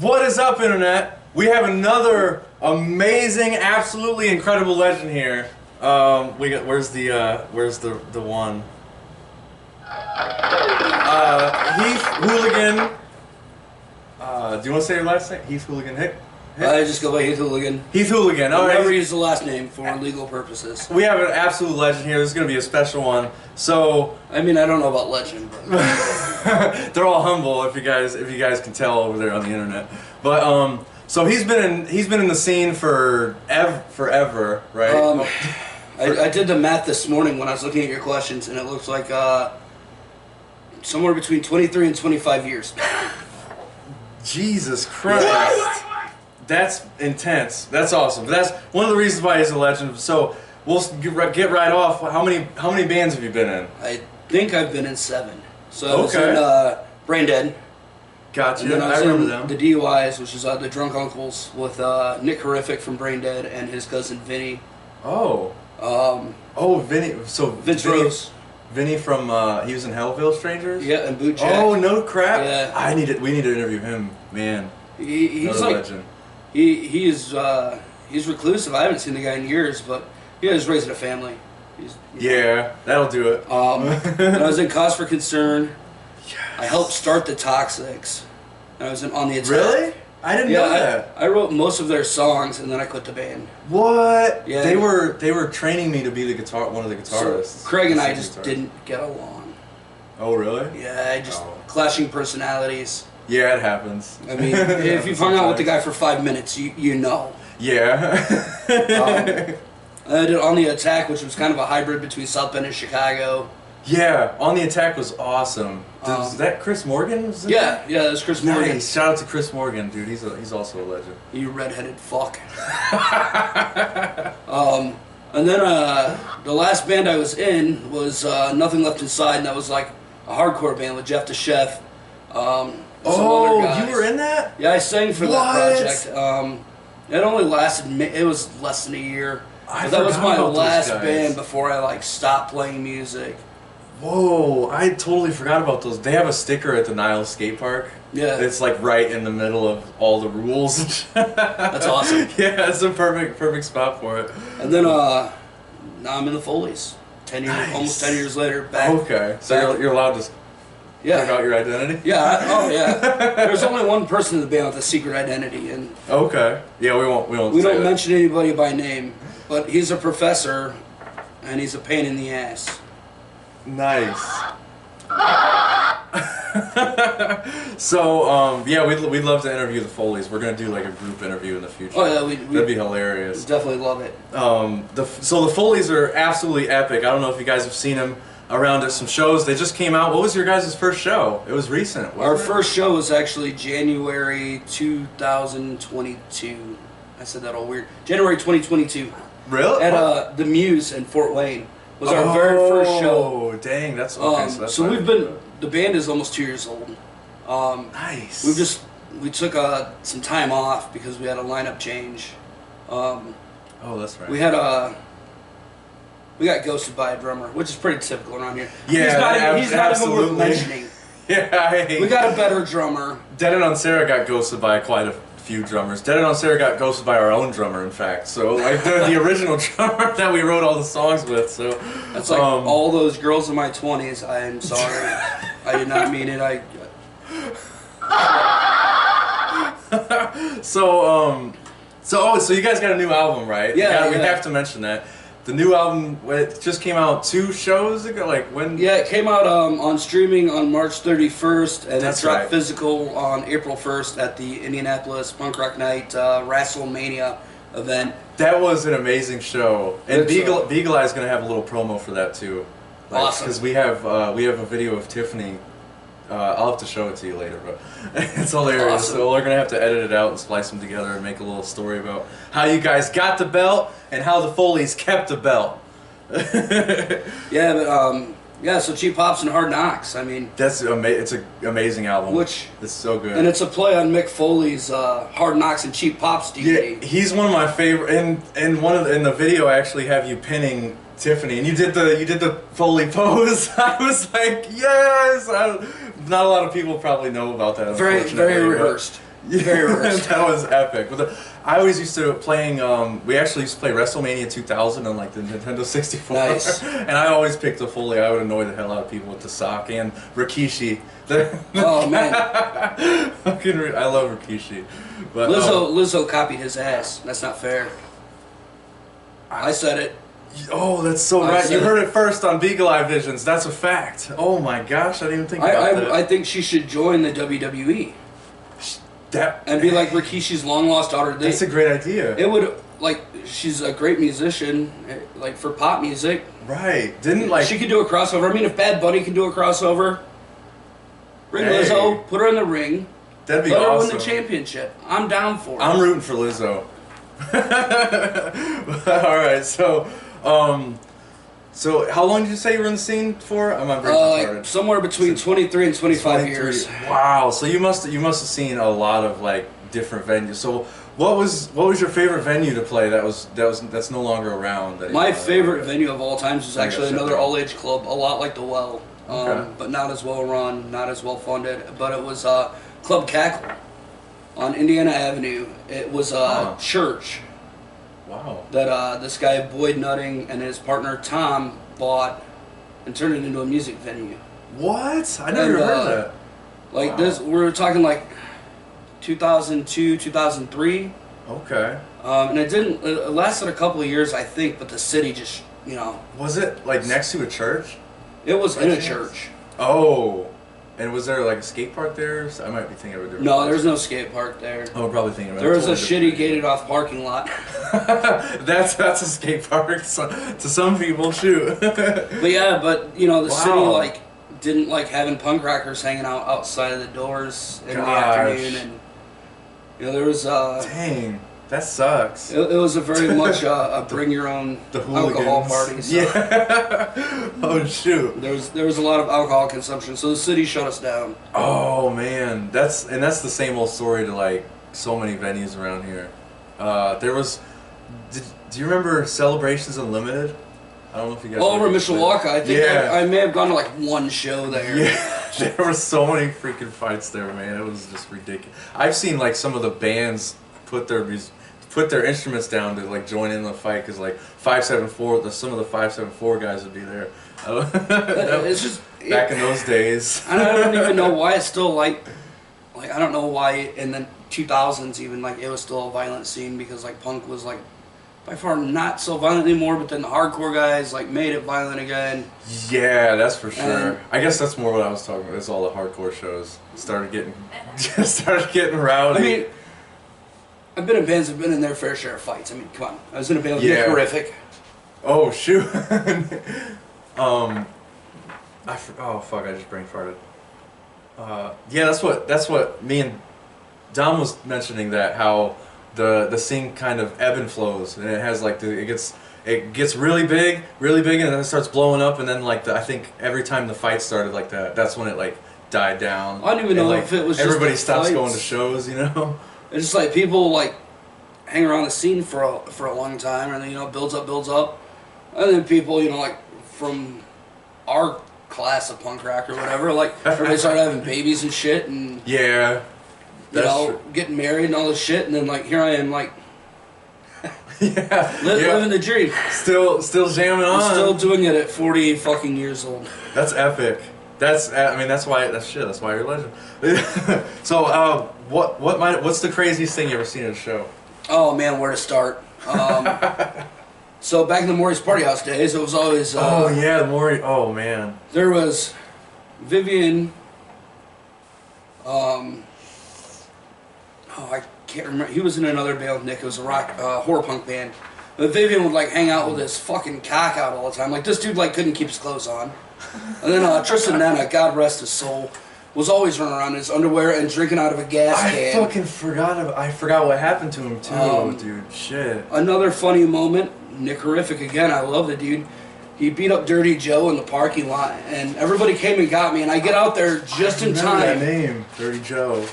What is up, Internet? We have another amazing, absolutely incredible legend here. Where's the one? Heath Hooligan. Do you want to say your last name? Heath Hooligan. I just go by Heath Hooligan. Heath Hooligan. All right. Never use the last name for legal purposes. We have an absolute legend here. This is going to be a special one. So, I mean, I don't know about legend, but they're all humble, if you guys can tell over there on the internet. But so he's been in the scene forever, right? I did the math this morning when I was looking at your questions, and it looks like somewhere between 23 and 25 years. Jesus Christ. That's intense. That's awesome. That's one of the reasons why he's a legend. So we'll get right off. How many bands have you been in? I think I've been in 7. So I was okay. in Braindead. Gotcha. And then I remember them. The DUIs, which is the Drunk Uncles, with Nick Horrific from Braindead and his cousin Vinny. Oh. Vinny. So Vince Rose. Vinny from he was in Hellville Strangers. Yeah, and Boot Jack. Oh no crap! Yeah. We need to interview him, man. He's like legend. He's reclusive. I haven't seen the guy in years, but he was raising a family. Yeah, that'll do it. And I was in Cause for Concern. Yes. I helped start the Toxics. And I was On the Attack. Really? I didn't know that. I wrote most of their songs, and then I quit the band. What? Yeah. They were training me to be one of the guitarists. So Craig and I just didn't get along. Oh really? Yeah, clashing personalities. Yeah, it happens. I mean, if you've hung out with the guy for 5 minutes, you know. Yeah. I did On the Attack, which was kind of a hybrid between South Bend and Chicago. Yeah, On the Attack was awesome. Is that Chris Morgan? Yeah, that was Chris Morgan. Nice. Shout out to Chris Morgan, dude. He's also a legend. You redheaded fuck. And then the last band I was in was Nothing Left Inside, and that was like a hardcore band with Jeff the Chef. Oh, you were in that? Yeah, I sang for that project. It only lasted, it was less than a year. But that was my last band before I stopped playing music. Whoa, I totally forgot about those. They have a sticker at the Niles skate park. Yeah. It's like right in the middle of all the rules. That's awesome. Yeah, it's a perfect spot for it. And then now I'm in the Foleys. 10 years, Nice. Almost 10 years later. Back. Okay, so you're allowed to give out your identity? Yeah. Yeah. There's only one person in the band with a secret identity, and okay. Yeah, we won't. We don't mention anybody by name, but he's a professor, and he's a pain in the ass. Nice. So, yeah, we'd love to interview the Foleys. We're gonna do like a group interview in the future. Oh yeah, that'd be hilarious. Definitely love it. So the Foleys are absolutely epic. I don't know if you guys have seen them around at some shows. They just came out. What was your guys' first show? It was recent. Our first show was actually January 2022. I said that all weird. January 2022. Really? At the Muse in Fort Wayne was our very first show. Oh, dang, that's okay. So we've been. The band is almost 2 years old. Nice. We took some time off because we had a lineup change. Oh, that's right. We got ghosted by a drummer, which is pretty typical around here. Yeah, he's not even worth mentioning. Yeah, we got a better drummer. Dead and on Sarah got ghosted by quite a few drummers. Dead and on Sarah got ghosted by our own drummer, in fact. So like the original drummer that we wrote all the songs with. So that's like all those girls in my 20s. I am sorry. I did not mean it. So you guys got a new album, right? Yeah, we have to mention that. The new album, it just came out 2 shows ago, like when? Yeah, it came out on streaming on March 31st, and it dropped physical on April 1st at the Indianapolis Punk Rock Night WrestleMania event. That was an amazing show, and Beagle Eye's going to have a little promo for that too. Awesome. Because we have a video of Tiffany. I'll have to show it to you later, but it's hilarious. Awesome. So we're gonna have to edit it out and splice them together and make a little story about how you guys got the belt and how the Foleys kept the belt. Yeah, but so Cheap Pops and Hard Knocks. I mean, it's an amazing album. Which it's so good, and it's a play on Mick Foley's Hard Knocks and Cheap Pops DVD. Yeah, he's one of my favorite. In the video, I actually have you pinning Tiffany, and you did the Foley pose. I was like, yes. Not a lot of people probably know about that. Very rehearsed. Very realistic. That was epic. I always used to playing. We actually used to play WrestleMania 2000 on like the Nintendo 64. Nice. And I always picked the Foley. I would annoy the hell out of people with the sock and Rikishi. Oh man, I love Rikishi. But Lizzo copied his ass. That's not fair. I said it. Oh, that's so right. You heard it first on Beagle Eye Visions. That's a fact. Oh my gosh, I didn't even think about that. I think she should join the WWE. And be like Rikishi's long lost daughter. That's a great idea. It would, like, she's a great musician, like for pop music. Right. She could do a crossover. I mean, if Bad Bunny can do a crossover, bring Lizzo, put her in the ring. That'd be awesome. Let her win the championship. I'm down for it. I'm rooting for Lizzo. All right, so how long did you say you were in the scene for? I'm not very retarded. Somewhere between 23 and 25 years. Wow, so you must have seen a lot of like different venues. So what was your favorite venue to play that's no longer around? My favorite venue of all times is actually another all-age club, a lot like the Well, but not as well run, not as well funded. But it was Club Cackle on Indiana Avenue. It was a church. Wow. That this guy Boyd Nutting and his partner Tom bought and turned it into a music venue. What? I never heard that. Like this, we're talking like 2002, 2003. Okay. And it lasted a couple of years, I think, but the city just, Was it like next to a church? It was in a church. Oh. And was there like a skate park there? I might be thinking of a different No, there's no skate park there. I'm probably thinking about there was a shitty gated off parking lot. that's a skate park to some people, shoot. But yeah, the city like didn't like having punk rockers hanging out outside of the doors in the afternoon, and there was dang. That sucks. It was a very much a bring your own alcohol party. So yeah. Oh shoot. There was a lot of alcohol consumption, so the city shut us down. Oh man, that's the same old story to like so many venues around here. There was. Do you remember Celebrations Unlimited? I don't know if you guys. All over Mishawaka. I think I may have gone to like one show there. Yeah, there were so many freaking fights there, man. It was just ridiculous. I've seen like some of the bands put their instruments down to like join in the fight because like 574, some of the 574 guys would be there. It's just back in those days. I don't even know why it's still like I don't know why in the 2000s even like it was still a violent scene because like punk was like by far not so violent anymore, but then the hardcore guys like made it violent again. Yeah, that's for sure. I guess that's more what I was talking about. It's all the hardcore shows started getting rowdy. I mean, I've been in bands that've been in their fair share of fights. I mean, come on. I was in a band with Nick Horrific. Oh shoot. Oh fuck! I just brain farted. Yeah, that's what me and Dom was mentioning, that how the scene kind of ebb and flows, and it has like it gets really big, and then it starts blowing up, and then like I think every time the fight started like that's when it like died down. I don't even know if it was everybody just stops fights. going to shows, It's just like people like hang around the scene for a long time, and then builds up, and then people like from our class of punk rock or whatever, like everybody started having babies and shit, and getting married and all this shit, and then like here I am like living the dream, still jamming on, still doing it at 40 fucking years old. That's epic. That's why you're a legend. So what's the craziest thing you ever seen at a show? Oh man, where to start? So back in the Maury's Party House days, it was always the Maury. Oh man, there was Vivian. I can't remember. He was in another band with Nick. It was a rock horror punk band. But Vivian would like hang out with his fucking cock out all the time. Like this dude like couldn't keep his clothes on. And then Tristan Nana, God rest his soul, was always running around in his underwear and drinking out of a gas can. I forgot what happened to him too, dude. Shit. Another funny moment. Nick Horrific again. I love the dude. He beat up Dirty Joe in the parking lot, and everybody came and got me. And I get out there just in time. That name, Dirty Joe.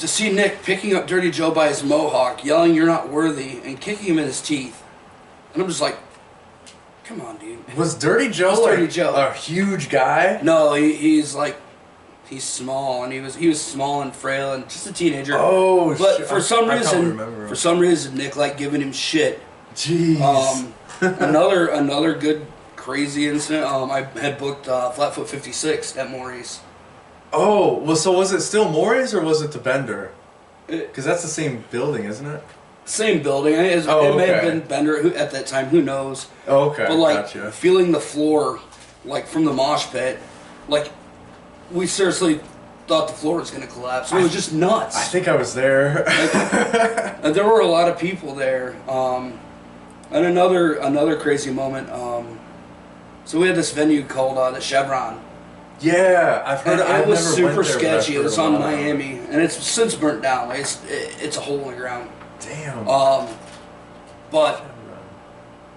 To see Nick picking up Dirty Joe by his mohawk, yelling "You're not worthy," and kicking him in his teeth. And I'm just like, come on, dude. Was Dirty Joe Dirty Joe a huge guy? No, he's like He's small, and he was small and frail and just a teenager. Oh, but shit. for some I probably reason, remember. for some reason, Nick liked giving him shit. Jeez. Another good crazy incident. I had booked Flatfoot 56 at Maury's. Oh, well, so was it still Maury's or was it the Bender? Because that's the same building, isn't it? Same building. It may have been Bender at that time. Who knows? Oh, okay. But like gotcha. feeling the floor, like from the mosh pit, like we seriously thought the floor was gonna collapse. It was just nuts. I think I was there. And there were a lot of people there. And another crazy moment. So we had this venue called the Chevron. Yeah, I've heard. And it was never super went there, but I've sketchy. It heard was a on lot about it. Miami, and it's since burnt down. Like it's a hole in the ground. Damn. But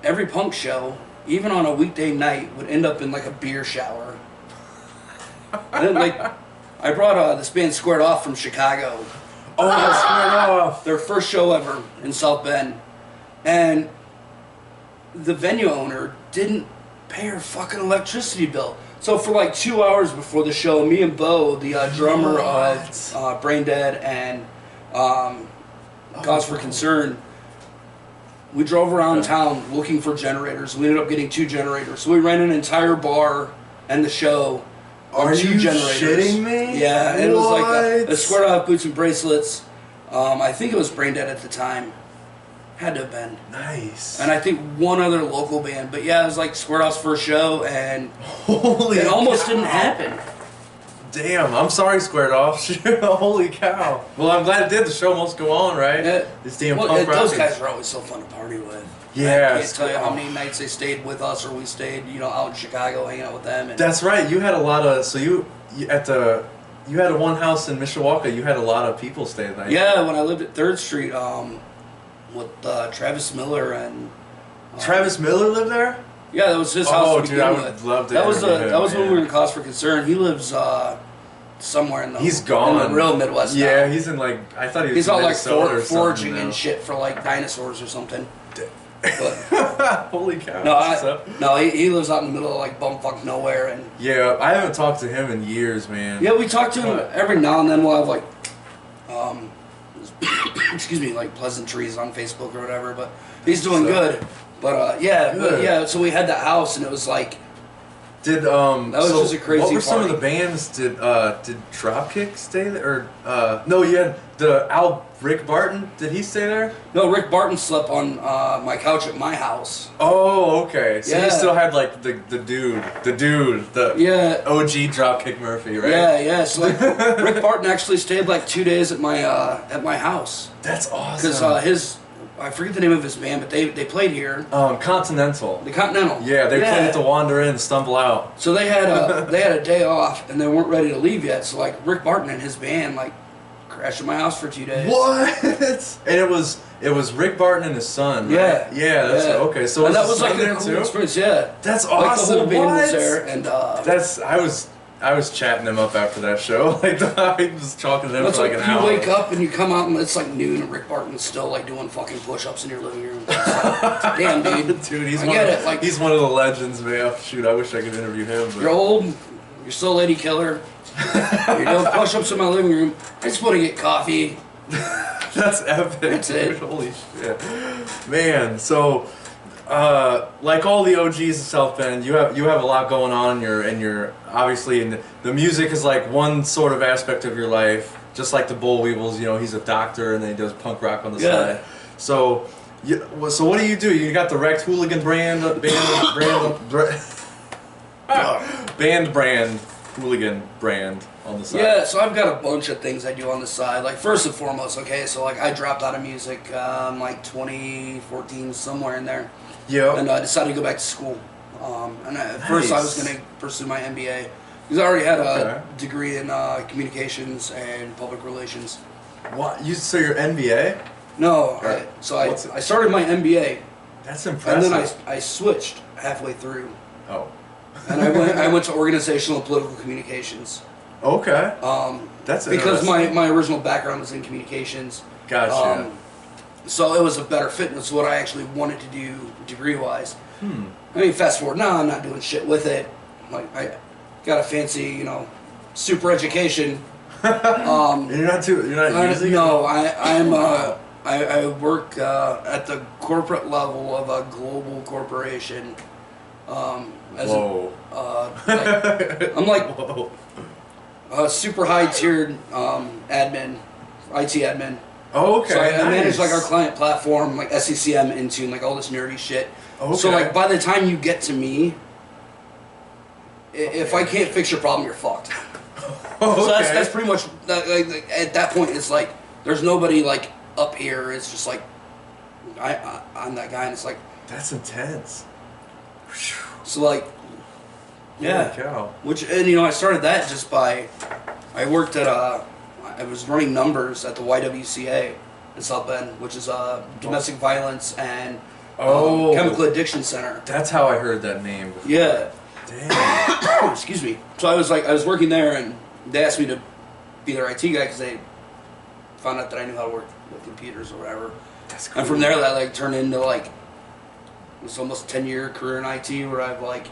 every punk show, even on a weekday night, would end up in like a beer shower. And then, like, I brought this band Squared Off from Chicago. Oh, Squared Off. Their first show ever in South Bend, and the venue owner didn't pay her fucking electricity bill. So for like 2 hours before the show, me and Bo, the drummer of Braindead and Cause for Concern, we drove around town looking for generators. We ended up getting 2 generators. So we ran an entire bar and the show on 2 generators. Shitting me? Yeah, it was like a Squared Off Boots and Bracelets. I think it was Braindead at the time. Had to have been. Nice. And I think one other local band. But yeah, it was like Squared Off's first show, and Holy it almost cow. didn't happen. Damn, I'm sorry, Squared Off. Holy cow. Well, I'm glad it did. The show must go on, right? This damn punk those rockers. guys are always so fun to party with. Yeah. I can't tell you how many nights they stayed with us, or we stayed, out in Chicago hanging out with them. And That's right. You had a lot of. So you had a one house in Mishawaka. You had a lot of people staying there. yeah, when I lived at 3rd Street, with Travis Miller and Travis Miller lived there. yeah, that was his house. Oh, to dude, I begin would with. love to. That was interview him, that was when we were man. in Cause for Concern. He lives somewhere in the He's gone. in the real Midwest. Yeah, now. he's in like I thought he was. He's in all like Minnesota or foraging something and now. shit for like dinosaurs or something. But Holy cow! no, What's up? no, he lives out in the middle of like bumfuck nowhere, and Yeah, I haven't talked to him in years, man. yeah, we talk to him But- every now and then. We'll have like, excuse me, like pleasantries on Facebook or whatever. But he's doing good. But yeah. So we had that house, and it was like. Did was just a crazy What were some of party. the bands? Did Dropkick stay there? Or no, you had Rick Barton. Did he stay there? No, Rick Barton slept on my couch at my house. Oh, okay. So you Yeah. still had like the dude, the Yeah. OG Dropkick Murphy, right? Yeah. So like, Rick Barton actually stayed like 2 days at my house That's awesome. because I forget the name of his band, but they played here. Continental. The Continental. Yeah, they played at the Wander Inn, Stumble Out. So they had a day off and they weren't ready to leave yet. So like Rick Barton and his band like crashed at my house for 2 days. What? And it was Rick Barton and his son. Right? Yeah. Yeah. That's okay. So and that his was like son a there cool too? experience. Yeah. That's Like awesome. the whole band what? was there, and I was chatting him up after that show. Like I was talking to him that's for like like an you hour. wake up and you come out and it's like noon and Rick Barton's still like doing fucking push-ups in your living room. Damn, dude. Dude, he's I one get of, it. Like he's one of the legends, man. Shoot, I wish I could interview him. But you're old, you're still a lady killer. You're doing push-ups in my living room. I just want to get coffee. that's epic. That's it. Holy shit, man. So, like all the OGs in South Bend, you have a lot going on. You're obviously, and the music is like one sort of aspect of your life. Just like the Bull Weevils, he's a doctor and then he does punk rock on the side. So, so what do? You got the Wrecked Hooligan brand Hooligan brand on the side. Yeah, so I've got a bunch of things I do on the side. Like first and foremost, okay, so like I dropped out of music like 2014, somewhere in there. Yeah. And I decided to go back to school. And at first I was Nice. going to pursue my MBA. Because I already had a Okay. degree in communications and public relations. What? So your MBA? No, Right. I started my MBA. That's And impressive. then I switched halfway through. Oh. And I went to organizational and political communications. Okay. That's Because interesting. my original background was in communications. Gotcha. So it was a better fit, and it's what I actually wanted to do degree-wise. I mean, fast forward now, I'm not doing shit with it. Like, I got a fancy, super education. You're not using No, I work at the corporate level of a global corporation. Whoa. I'm like Whoa. a super high tiered admin, IT admin. Oh, okay. So I nice. manage like our client platform, like SCCM, Intune, like all this nerdy shit. Okay. So like by the time you get to me, if I can't fix your problem, you're fucked. Okay. So that's pretty much like, at that point. It's like there's nobody like up here. It's just like I'm that guy, and it's like That's intense. so like yeah. Holy cow. Which and I started that just by I worked at I was running numbers at the YWCA in South Bend, which is a domestic violence and chemical addiction center. That's how I heard that name before. Yeah. Damn. Excuse me. So I was working there, and they asked me to be their IT guy because they found out that I knew how to work with computers or whatever. That's cool. And from there, that like turned into like this almost 10-year career in IT where I've like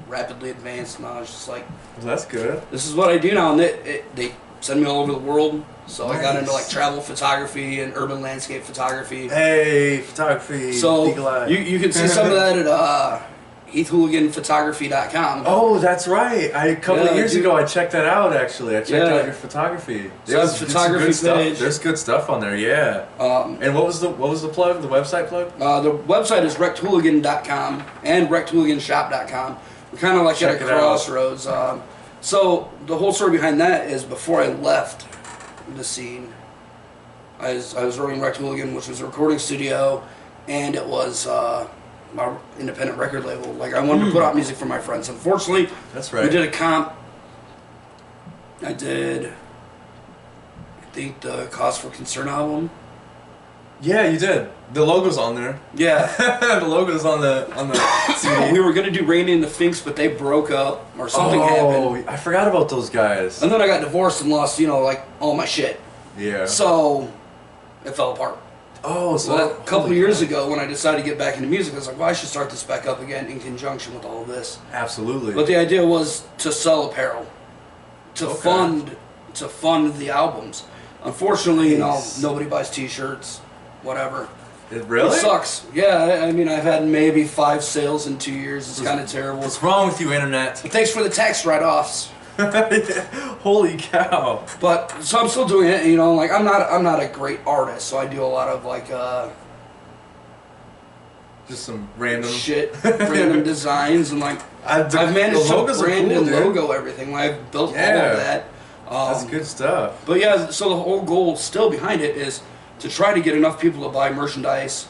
rapidly advanced, and I was just like, Well, that's good. this is what I do now, and they send me all over the world. So I got into like Nice. travel photography and urban landscape photography. Hey, photography. So Eagle Eye. you can see some of that at HeathHooliganPhotography.com. Oh, that's right. A couple of years dude. ago, I checked that out. Actually, I checked Yeah. out your photography. So There's that's some photography good stuff. page. There's good stuff on there. Yeah. And what was the plug? The website plug? The website is recthooligan.com and recthooliganshop.com. We're kind of like Check at a it out. crossroads. So the whole story behind that is before I left the scene, I was running Rect Hooligan, which was a recording studio, and it was my independent record label. Like I wanted to put out music for my friends. Unfortunately, That's right. we did a comp. I think the Cause for Concern album. Yeah, you did. The logo's on there. Yeah. The logo's on the CD. We were gonna do Randy and the Finks, but they broke up or something happened. I forgot about those guys. And then I got divorced and lost, like all my shit. Yeah. So it fell apart. Oh, so So a couple years ago, when I decided to get back into music, I was like, well, I should start this back up again in conjunction with all of this. Absolutely. But the idea was to sell apparel, to Okay. fund the albums. Unfortunately, Nice. nobody buys T-shirts, whatever. It really? It sucks. Yeah, I mean, I've had maybe 5 sales in 2 years. It's kind of terrible. What's wrong with you, internet? But thanks for the tax write-offs. Holy cow! But so I'm still doing it. Like I'm not a great artist, so I do a lot of like Just some random shit, random designs, and like I've managed the to logos are brand cool, and dude. logo everything. Like I've built all Yeah. of that. That's good stuff. But yeah, so the whole goal still behind it is to try to get enough people to buy merchandise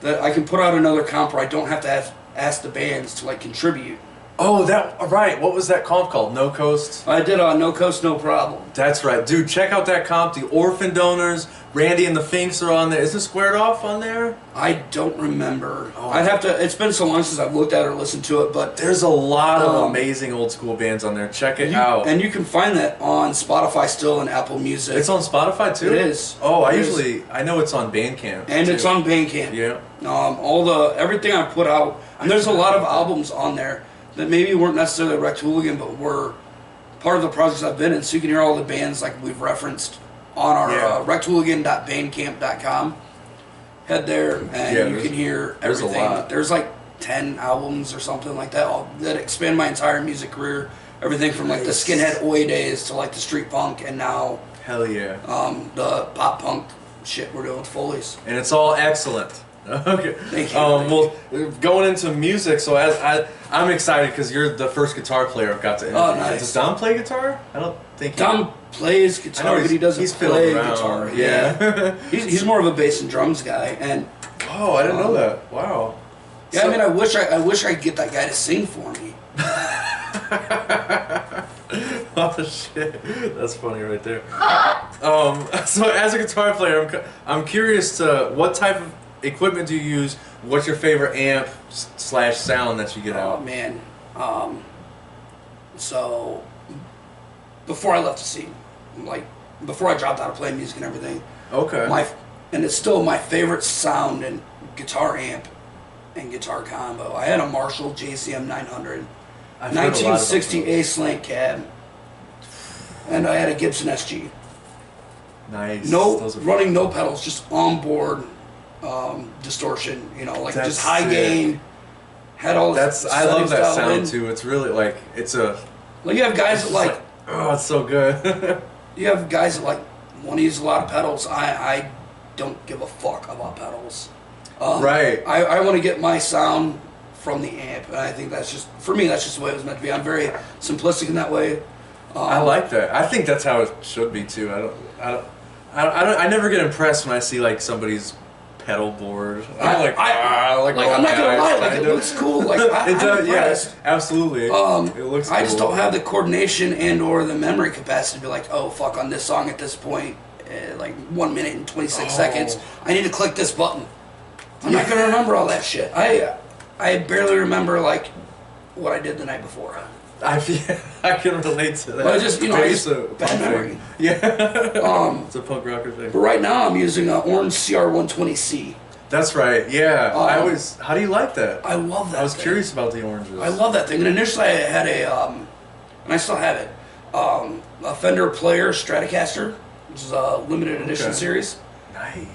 that I can put out another comp where I don't have to ask the bands to like contribute. Oh, right. What was that comp called? No Coast? I did No Coast, No Problem. That's right. Dude, check out that comp. The Orphan Donors, Randy and the Finks are on there. Is it squared off on there? I don't remember. Oh. I'd have to. It's been so long since I've looked at it or listened to it, but There's a lot of amazing old school bands on there. Check it out. and you can find that on Spotify still and Apple Music. It's on Spotify too? It is. Oh, It I know it's on Bandcamp. and too. it's on Bandcamp. Yeah. Everything I put out, and there's a lot of albums on there that maybe weren't necessarily Rect Hooligan, but were part of the projects I've been in. So you can hear all the bands like we've referenced on our recthooligan.bandcamp.com. Head there and you can hear there's a everything. lot. There's like 10 albums or something like that that expand my entire music career. Everything from like the Nice. skinhead oi days to like the street punk and now Hell yeah. the pop punk shit we're doing with Foley's. And it's all excellent. Okay. Thank you. Well, going into music, so I'm excited because you're the first guitar player I've got to interview. Oh, nice. Does Dom play guitar? I don't think he Dom plays guitar, but he doesn't play guitar. Yeah. He's more of a bass and drums guy, and Oh, I didn't know that. Wow. yeah, I mean, I wish I could get that guy to sing for me. Oh shit, that's funny right there. So as a guitar player, I'm curious to what type of equipment do you use? What's your favorite amp / sound that you get Oh out? man, so before I left the scene, like before I dropped out of playing music and everything, Okay. and it's still my favorite sound and guitar amp and guitar combo. I had a Marshall JCM 900, I've heard a lot about 1960 those. A slant cab, and I had a Gibson SG. Nice. Running no pedals, just onboard distortion. You know, like That's just high sick. gain. Had all That's the I love that settings sound dialed in. too. It's really like it's a. Like you have guys that like oh, it's so good. you have guys that like want to use a lot of pedals. I don't give a fuck about pedals. Right. I want to get my sound from the amp, and I think that's just for me. That's just the way it was meant to be. I'm very simplistic in that way. I like that. I think that's how it should be too. I never get impressed when I see like somebody's pedal board. I'm like I'm not gonna lie, like it looks cool. Like I'm impressed. Yeah, absolutely. It looks. I cool. just don't have the coordination and or the memory capacity to be like, oh fuck, on this song at this point, like 1 minute and 26 seconds, I need to click this button. I'm not gonna remember all that shit. I barely remember like what I did the night before. I can relate to that. But I just, It's a bad punk memory. thing. Yeah. It's a punk rocker thing. But right now I'm using an orange CR120C. That's right. Yeah. How do you like that? I love that. I was thing. curious about the oranges. I love that thing. And initially I had and I still have it, a Fender Player Stratocaster, which is a limited edition series. Nice.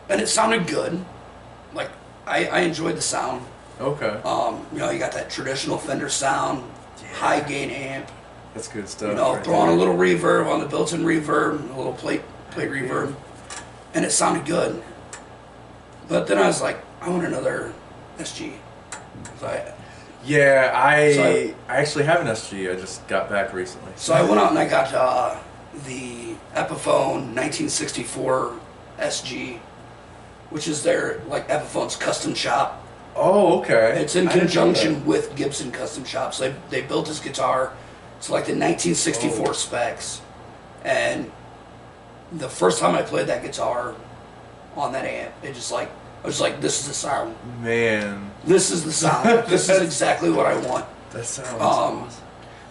And it sounded good. Like I enjoyed the sound. Okay. You got that traditional Fender sound, high gain amp. That's good stuff. Throw on a little reverb on the built-in reverb, a little plate reverb, and it sounded good. But then I was like, I want another SG. So I actually have an SG. I just got back recently. So I went out and I got the Epiphone 1964 SG, which is their like Epiphone's custom shop. Oh, okay. It's in conjunction with Gibson Custom Shops. They built this guitar to like the 1964 specs, and the first time I played that guitar on that amp, I was like, this is the sound. Man. This is the sound. This is exactly what I want. That sounds awesome.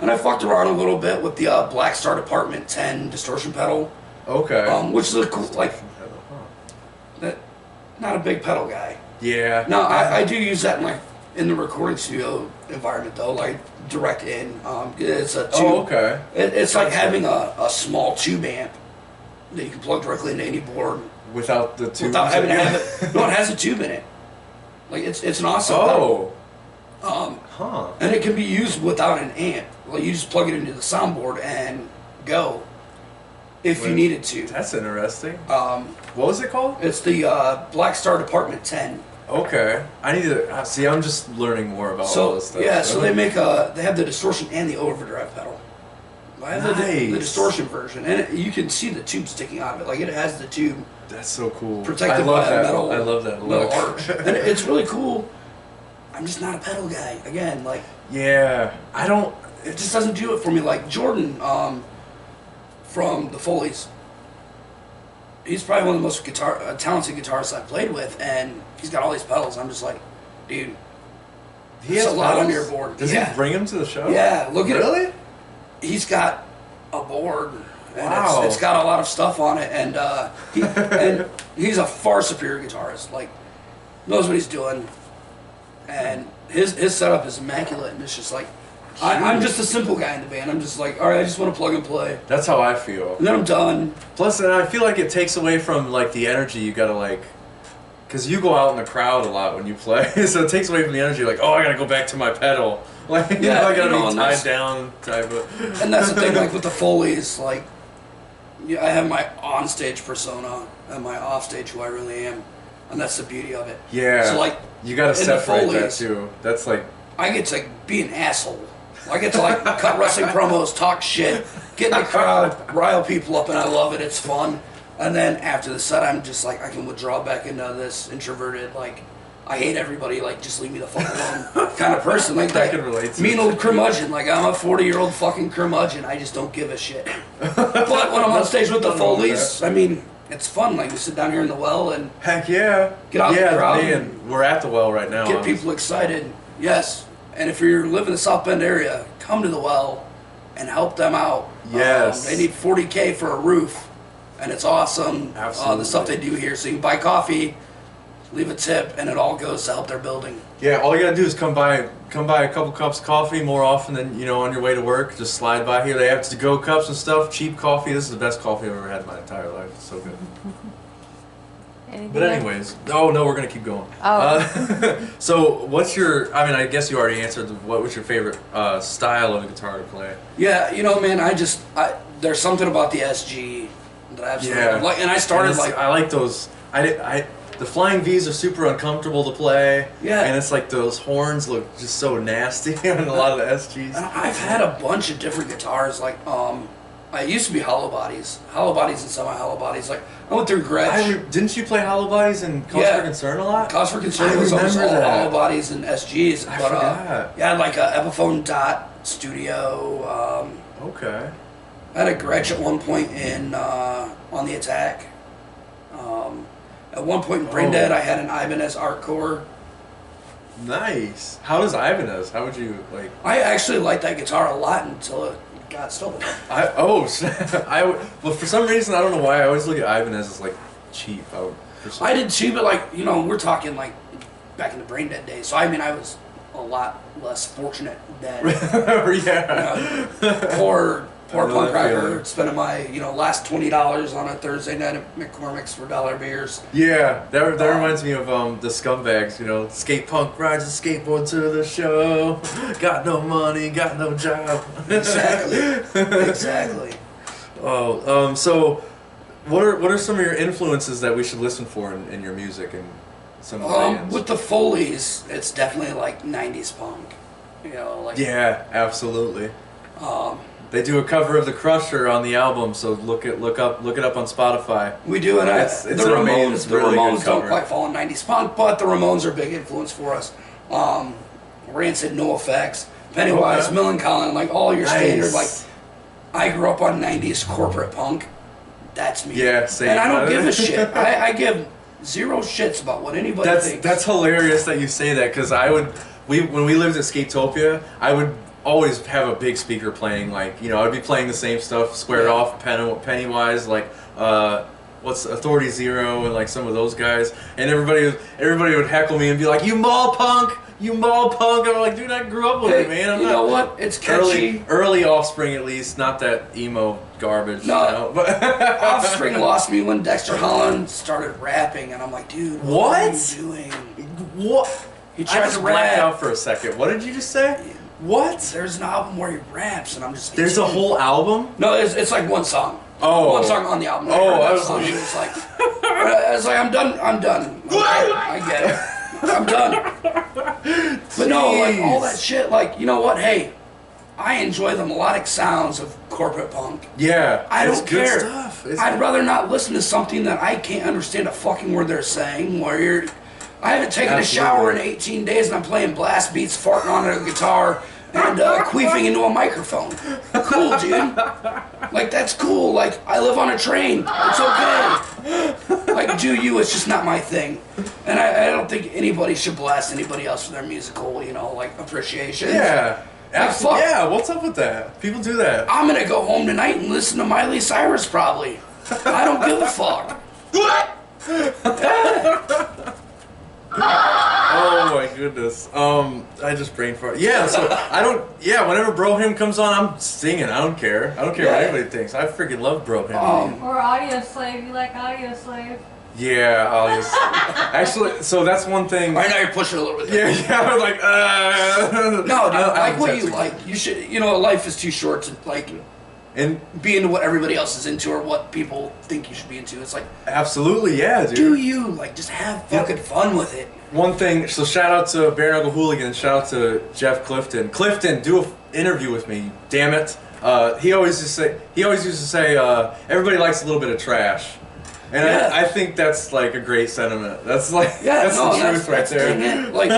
And I fucked around a little bit with the Black Star Department 10 distortion pedal. Okay. Which is a cool, that. Not a big pedal guy. Yeah. No, I do use that in the recording studio environment though, like direct in. It's a tube. Oh, okay. It's like having a small tube amp that you can plug directly into any board without the tube. Without having to have it. No, it has a tube in it. Like it's an awesome pedal. And it can be used without an amp. Like you just plug it into the soundboard and go. If you needed to. That's interesting. What was it called? It's the Black Star Department 10. Okay. I need to see. I'm just learning more about all this stuff. Yeah, so they have the distortion and the overdrive pedal. I have the distortion version, and you can see the tube sticking out of it. Like it has the tube. That's so cool. Protected by a metal. I love that look. Metal arch, and it's really cool. I'm just not a pedal guy. Again, like. Yeah, I don't. It just doesn't do it for me. Like Jordan. From the Foleys. He's probably one of the most talented guitarists I've played with, and he's got all these pedals. I'm just like, dude, he has a lot on your board. Does he bring them to the show? Yeah, look at it. Really? He's got a board, and wow. it's got a lot of stuff on it, and he's a far superior guitarist. Like, knows what he's doing, and his setup is immaculate, and it's just like. I'm just a simple guy in the band. I'm just like, all right, I just want to plug and play. That's how I feel. And then I'm done. Plus, and I feel like it takes away from like the energy you gotta like, because you go out in the crowd a lot when you play, so it takes away from the energy. Like, oh, I gotta go back to my pedal. Like, I gotta be tied down type of. And that's the thing, like with the Foleys, like, I have my on-stage persona and my off-stage who I really am, and that's the beauty of it. Yeah. So like, you gotta separate Foleys, that too. That's like. I get to be an asshole. I get to like cut wrestling promos, talk shit, get in the crowd, rile people up, and I love it. It's fun. And then after the set, I'm just like, I can withdraw back into this introverted, like, I hate everybody, like, just leave me the fuck alone kind of person. Like that I can relate to mean old curmudgeon. Like, I'm a 40-year-old fucking curmudgeon. I just don't give a shit. But when I'm on stage with the Foleys, I mean, it's fun. Like, we sit down here in the well and heck yeah, get out in the crowd. Man, we're at the well right now. Get people excited. Yes. And if you live in the South Bend area, come to the well and help them out. Yes. They need $40K for a roof, and it's awesome. Absolutely. The stuff they do here. So you can buy coffee, leave a tip, and it all goes to help their building. Yeah, all you gotta do is come by a couple cups of coffee more often than, you know, on your way to work. Just slide by here. They have to-go cups and stuff, cheap coffee. This is the best coffee I've ever had in my entire life. It's so good. But anyways, oh no, we're gonna keep going. So what's your, I mean, I guess you already answered, what was your favorite style of a guitar to play? Yeah, you know, man, there's something about the SG that I absolutely like, and I started I like those, the flying V's are super uncomfortable to play. Yeah. And it's like those horns look just so nasty on a lot of the SGs. And I've had a bunch of different guitars, like, I used to be hollow bodies and semi-hollow bodies. Like, I went through Gretsch. Didn't you play hollow bodies and Cause for Concern a lot? Cause for Concern was almost all hollow bodies and SGs. I forgot. Yeah, like a Epiphone Dot Studio. Okay. I had a Gretsch at one point in On the Attack. At one point in Braindead, I had an Ibanez Art Core. Nice. How does Ibanez? How would you like? I actually liked that guitar a lot until it got stolen. Well, for some reason I don't know why I always look at Ibanez as like cheap. I did too, but like, you know, we're talking like back in the Braindead days. So I mean, I was a lot less fortunate than poor punk rocker spending my, you know, last $20 on a Thursday night at McCormick's for dollar beers. Yeah, that reminds me of the Scumbags, you know, skate punk rides a skateboard to the show, got no money, got no job. Exactly. So what are some of your influences that we should listen for in your music and some of the bands? With the Foleys, it's definitely like 90s punk. You know, like, yeah, absolutely. They do a cover of The Crusher on the album, so look it up on Spotify. We do, and it's the Ramones don't quite fall in 90s punk, but the Ramones are a big influence for us. Rancid, No Effects, Pennywise, Millencolin, like all your standard, like, I grew up on 90s corporate punk. That's me. Yeah, same. And I don't give a shit. I give zero shits about what anybody thinks. That's hilarious that you say that, because when we lived at Skatopia, I would always have a big speaker playing, like, you know, I'd be playing the same stuff, Squared Off, Pennywise, like, what's Authority Zero, and like some of those guys, and everybody would heckle me and be like, you mall punk! I'm like, dude, I grew up with it, man. You know what? It's catchy. Early Offspring, at least, not that emo garbage. No, you know? But Offspring lost me when Dexter Holland started rapping, and I'm like, dude, what are you doing? What? He tried to blacked out for a second. What did you just say? What? There's an album where he raps, and I'm just like, there's a whole album? No, it's like one song. Oh. One song on the album. I was like, I'm done. Okay, I get it. I'm done. But no, like, all that shit, like, you know what? Hey, I enjoy the melodic sounds of corporate punk. Yeah. I don't care. Good stuff. I'd rather not listen to something that I can't understand a fucking word they're saying, where I haven't taken a shower in 18 days and I'm playing blast beats, farting on a guitar, and queefing into a microphone. Cool, dude. Like, that's cool. Like, I live on a train. It's okay. Like, do you, it's just not my thing. And I don't think anybody should blast anybody else for their musical, you know, like, appreciation. Yeah. Absolutely. Yeah, what's up with that? People do that. I'm gonna go home tonight and listen to Miley Cyrus, probably. I don't give a fuck. Oh my goodness. I just brain fart. Yeah, so whenever Bro Hymn comes on, I'm singing. I don't care what anybody thinks. I freaking love Bro Hymn. Or Audio Slave. You like Audio Slave? Yeah, actually, so that's one thing. Right now you're pushing a little bit. Yeah, I was like, No, dude, like what you like. You should, you know, life is too short to, like, and be into what everybody else is into or what people think you should be into. It's like, absolutely, yeah, dude. Do you, like, just have fucking fun with it. One thing, so shout out to Bare Hooligan, shout out to Jeff Clifton. Clifton, do an interview with me, damn it. He always used to say, everybody likes a little bit of trash. And I think that's like a great sentiment. That's like, that's the truth right there. Like,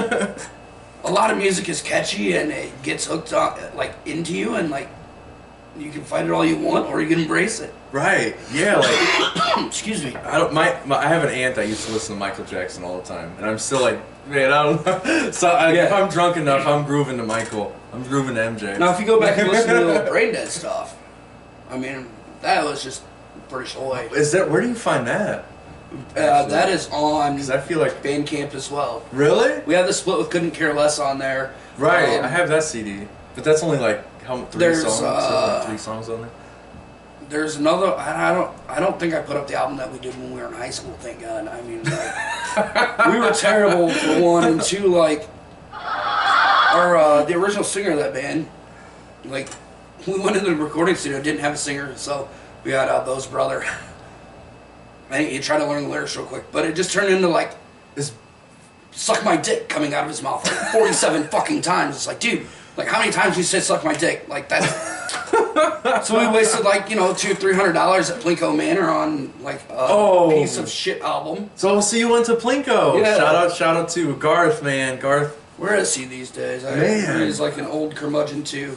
a lot of music is catchy and it gets hooked on, like, into you, and like, you can fight it all you want or you can embrace it. Right. Yeah. Like, excuse me. I have an aunt that used to listen to Michael Jackson all the time, and I'm still like, man, I don't know. So if I'm drunk enough, I'm grooving to Michael. I'm grooving to MJ. Now, if you go back and listen to the Braindead stuff, I mean, that was just British Oi. Where do you find that? That is on Because I feel like... Bandcamp as well. Really? We have the split with Couldn't Care Less on there. Right, I have that CD. But that's only like, three songs on there? There's another. I don't think I put up the album that we did when we were in high school. Thank God. I mean, like, we were terrible for one, and two, like, the original singer of that band, like, we went into the recording studio, didn't have a singer, so we had Bo's brother. And he tried to learn the lyrics real quick, but it just turned into like this "suck my dick" coming out of his mouth like 47 fucking times. It's like, dude, like how many times do you say "suck my dick"? Like that. So we wasted like $200-300 at Plinko Manor on like a piece of shit album. So you went to Plinko. Yeah. Shout out to Garth, man. Garth. Where is he these days? Man. He's like an old curmudgeon too.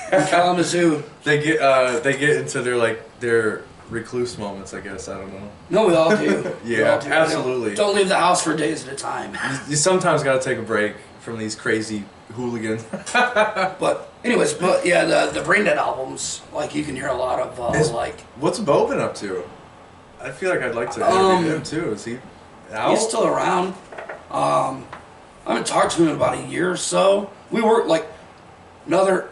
Kalamazoo. They get into their recluse moments, I guess. I don't know. No, we all do. Yeah, we all do. absolutely. Don't leave the house for days at a time. You sometimes got to take a break from these crazy hooligans. But anyways, yeah, the Braindead albums, like you can hear a lot of like. What's Bo been up to? I feel like I'd like to interview him too. Is he out? He's still around. I haven't talked to him in about a year or so. We were like another.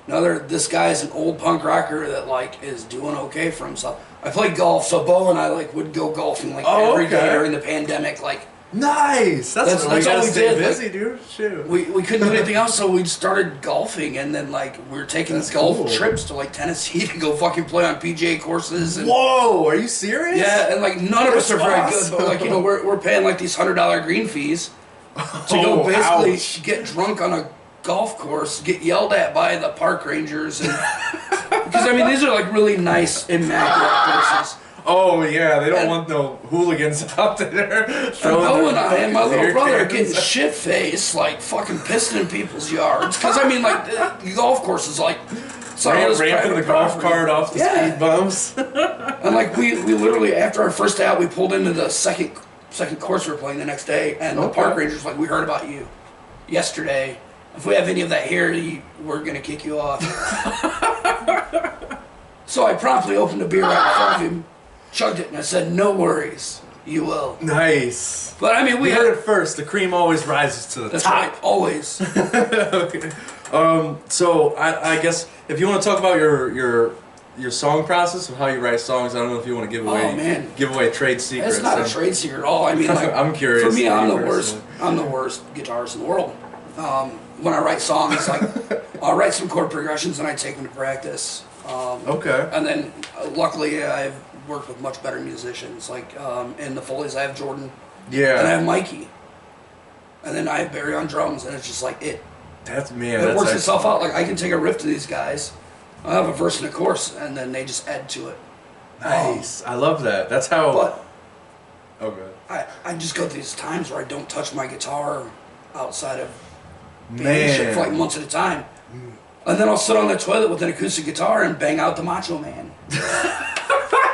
This guy's an old punk rocker that like is doing okay for himself. I played golf, so Bo and I like would go golfing like every day during the pandemic. Like nice. That's all we stay did. Busy, dude. Shoot. We couldn't do anything else, so we started golfing, and then like we were taking golf trips to like Tennessee to go fucking play on PGA courses. And, whoa, are you serious? Yeah, and like none of us are very good, but like we're paying like these $100 green fees to go basically get drunk on a golf course, get yelled at by the park rangers, and because I mean these are like really nice, immaculate places. Oh yeah, they don't want no hooligans out there. Bo and I and my little brother are getting shit faced, like fucking pissing in people's yards. Because I mean, like the golf course is like ramping the golf cart off the speed bumps. And like we literally after our first day out, we pulled into the second course we were playing the next day, and the park rangers were like, we heard about you yesterday. If we have any of that here, we're gonna kick you off. So I promptly opened a beer right in front of him, chugged it, and I said, "No worries, you will." Nice. But I mean, we heard it first. The cream always rises to the top. That's right, always. Okay. So I guess if you want to talk about your song process of how you write songs, I don't know if you want to give away trade secrets. It's not a trade secret at all. I mean, like, I'm curious. For me, I'm the worst guitarist in the world. When I write songs, like I'll write some chord progressions and I take them to practice. And then luckily I've worked with much better musicians. Like in the Foleys I have Jordan. Yeah. And I have Mikey. And then I have Barry on drums, and it's just like it works itself out. Like I can take a riff to these guys, I have a verse and a chorus, and then they just add to it. Nice. I love that. That's how. But okay. I just go through these times where I don't touch my guitar outside of being shit for like months at a time. And then I'll sit on the toilet with an acoustic guitar and bang out the Macho Man.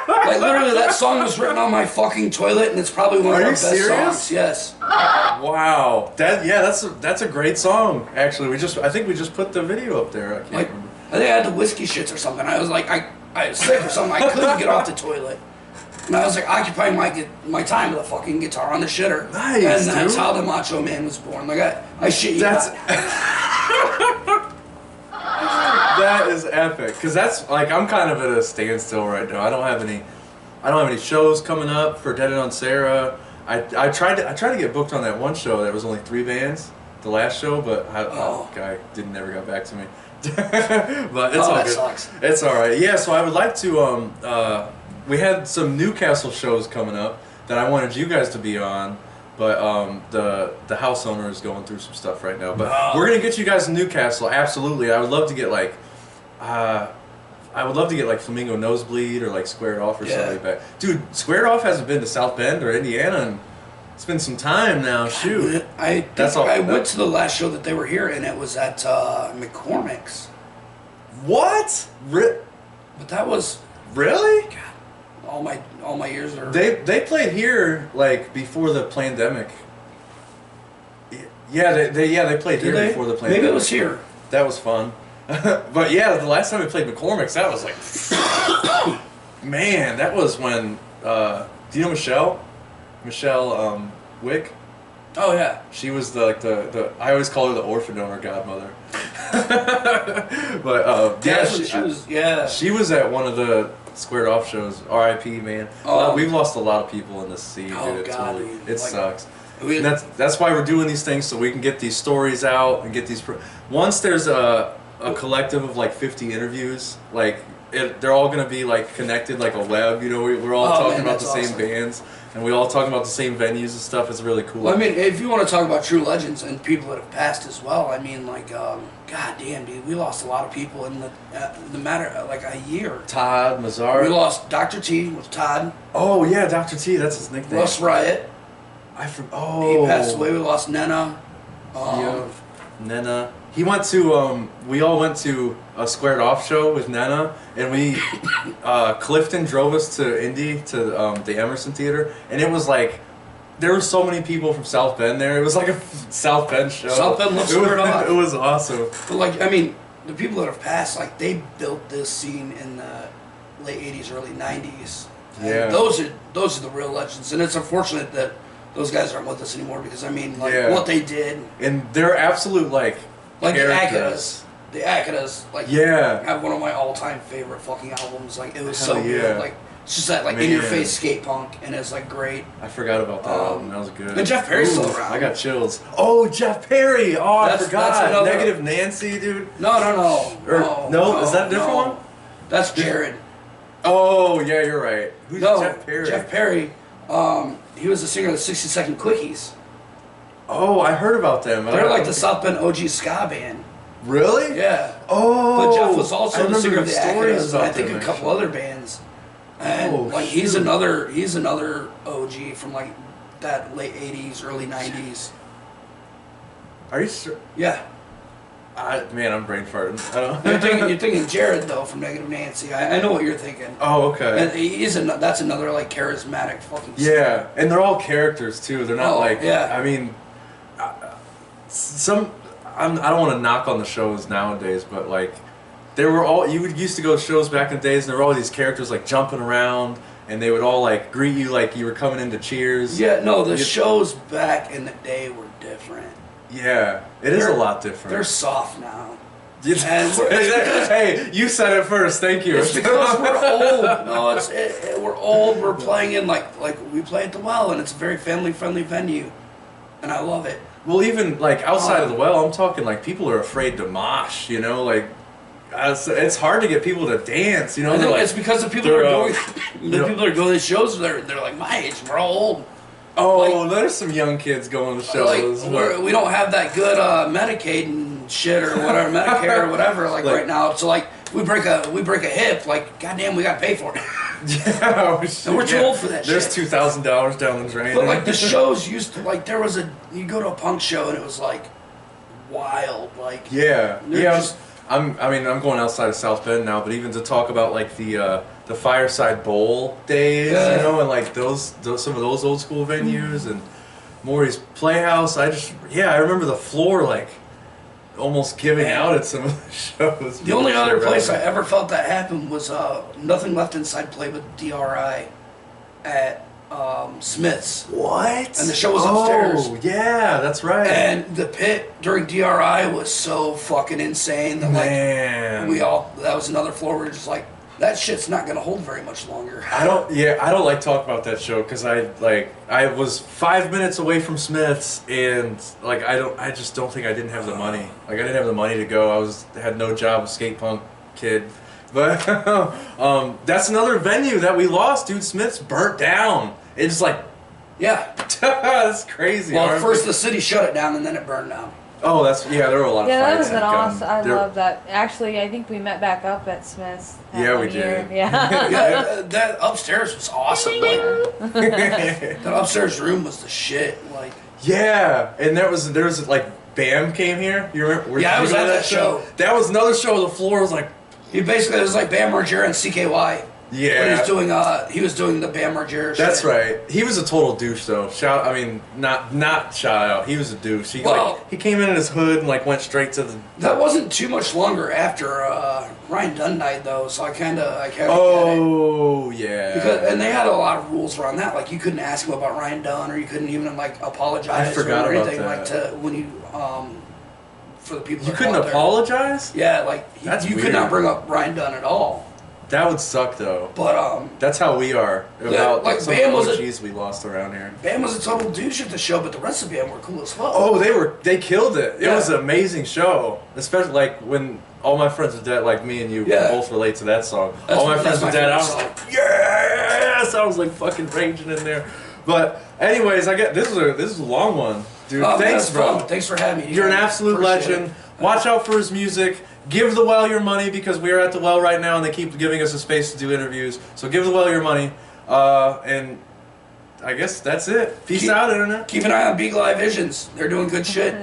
Like literally, that song was written on my fucking toilet, and it's probably one of our best songs. Yes. Wow. That's a great song. Actually, I think we just put the video up there. I can't remember. I think I had the whiskey shits or something. I was like, I was sick or something. I couldn't get off the toilet. And I was like occupying my time with a fucking guitar on the shitter. Nice, and that's how the Macho Man was born. Like I shit you not. That is epic. Cause that's like I'm kind of at a standstill right now. I don't have any shows coming up for Dead on Sarah. I tried to get booked on that one show. There was only 3 bands, the last show, but guy never got back to me. But it's all good. Sucks. It's all right. Yeah. So I would like to. We had some Newcastle shows coming up that I wanted you guys to be on, but the house owner is going through some stuff right now. But we're gonna get you guys in Newcastle. Absolutely. I would love to get like, Flamingo Nosebleed or like Squared Off or something like that. Dude, Squared Off hasn't been to South Bend or Indiana, and it's been some time now. Shoot. I went to the last show that they were here, and it was at McCormick's. What? But that was really. God. All my years are. They played here like before the pandemic. Yeah, they played here before the pandemic. Maybe it was here. That was fun. But yeah, the last time we played McCormick's, that was like, man, that was when. Do you know Michelle? Michelle Wick. Oh yeah. She was the I always call her the orphan donor godmother. But yeah, she was at one of the Squared Off shows. R.I.P. man. We've lost a lot of people in this scene, dude. It sucks. And that's why we're doing these things, so we can get these stories out and get these. Once there's a collective of like 50 interviews, like they're all gonna be like connected like a web. You know, we're all talking about the same bands. And we all talking about the same venues and stuff. It's really cool. Well, I mean, if you want to talk about true legends and people that have passed as well, I mean, like, god damn, dude, we lost a lot of people in the matter of like a year. Todd, Mazzara. We lost Dr. T with Todd. Oh yeah, Dr. T, that's his nickname. Russ Riot. He passed away. We lost Nena. Nena. He went to, we all went to a Squared Off show with Nena, and we, Clifton drove us to Indy, to the Emerson Theater, and it was like, there were so many people from South Bend there. It was like a South Bend show. South Bend loves Squared Off. It was awesome. But like, I mean, the people that have passed, like, they built this scene in the late 80s, early 90s. Yeah. And those are the real legends, and it's unfortunate that those guys aren't with us anymore because, I mean, like, what they did. And they're absolute, like the characters. Akatas, like, have one of my all-time favorite fucking albums. Like, it was so good. Like, it's just that, like, in-your-face skate punk, and it's, like, great. I forgot about that album. That was good. And Jeff Perry's still around. I got chills. Oh, Jeff Perry! Oh, I forgot. Negative Nancy, dude. No. No, is that a different one? That's Jared. Oh, yeah, you're right. Who's Jeff Perry? Jeff Perry, he was the singer of the 60 Second Quickies. Oh, I heard about them. They're like the South Bend OG ska band. Really? Yeah. Oh. But Jeff was also the singer of the Akatas, and I think a couple other bands. And he's another OG from like that late 80s, early 90s. Are you sure? Yeah. Man, I'm brain farting. I don't You're thinking Jared though from Negative Nancy. I know what you're thinking. Oh, okay. And that's another like charismatic fucking. Yeah, and they're all characters too. They're not yeah. I mean, I don't want to knock on the shows nowadays, but like, you used to go to shows back in the days, and there were all these characters like jumping around, and they would all like greet you like you were coming into Cheers. Yeah, no, the shows back in the day were different. Yeah, it is a lot different. They're soft now. Hey, you said it first. Thank you. It's because we're old. No, we're old. We're playing in like we play at the Well, and it's a very family-friendly venue, and I love it. Well, even like outside of the Well, I'm talking like people are afraid to mosh. You know, like it's hard to get people to dance. You know, it's because the people that are going. The people that are going to shows, they're like my age. We're all old. Oh, there's some young kids going to shows. Like, we don't have that good Medicaid and shit or whatever, Medicare or whatever. Like right now, so like we break a hip. Like goddamn, we got to pay for it. Yeah, and we're too old for that. There's shit. $2,000 down the drain. But like the shows used to like you go to a punk show and it was like wild. Like I'm going outside of South Bend now, but even to talk about like the Fireside Bowl days, you know, and like those some of those old school venues and Maury's Playhouse. I remember the floor like almost giving out at some of the shows. The only other place I ever felt that happen was Nothing Left Inside played with DRI at Smith's. What? And the show was upstairs. Oh, yeah, that's right. And the pit during DRI was so fucking insane that that was another floor. We were just like, that shit's not gonna hold very much longer. I don't like talking about that show because I was 5 minutes away from Smith's and like I just don't think I didn't have the money. Like I didn't have the money to go. I had no job, a skate punk kid. But that's another venue that we lost, dude. Smith's burnt down. It's like, that's crazy. Well, first the city shut it down and then it burned down. Oh, there were a lot of fights. Yeah, that was awesome. I love that. Actually, I think we met back up at Smith's. Yeah, we did. Yeah. That upstairs was awesome. That upstairs room was the shit. Like. Yeah, and there was like Bam came here. You remember? Yeah, I was at that show. That was another show. The floor was like. It was like Bam Margera and CKY. Yeah. When he was doing the Bam Margera shit. That's right. He was a total douche, though. Not shout out. He was a douche. He came in his hood and like went straight to the. That wasn't too much longer after Ryan Dunn died, though. So I kind of Oh get it. yeah. And they had a lot of rules around that. Like you couldn't ask him about Ryan Dunn, or you couldn't even like apologize I forgot or about anything that. like to when you for the people. You that couldn't fought there. apologize? Yeah, like That's you could weird. not bring up Ryan Dunn at all. That would suck, though. But That's how we are about like some Bam was OGs we lost around here. Bam was a total douche at the show, but the rest of Bam were cool as fuck. Oh, they killed it. It Yeah. was an amazing show, especially like when all my friends are dead. Like me and you Yeah. both relate to that song. That's All my friends my are dead. I was favorite like, yes! I was like fucking raging in there. But anyways, this is a long one, dude. Thanks, that's bro. fun. Thanks for having me. You're an absolute Appreciate legend. it. Watch out for his music. Give the well your money because we are at the well right now and they keep giving us a space to do interviews. So give the well your money. And I guess that's it. Peace out, Internet. Keep an eye on Beagle Eye Visions. They're doing good shit.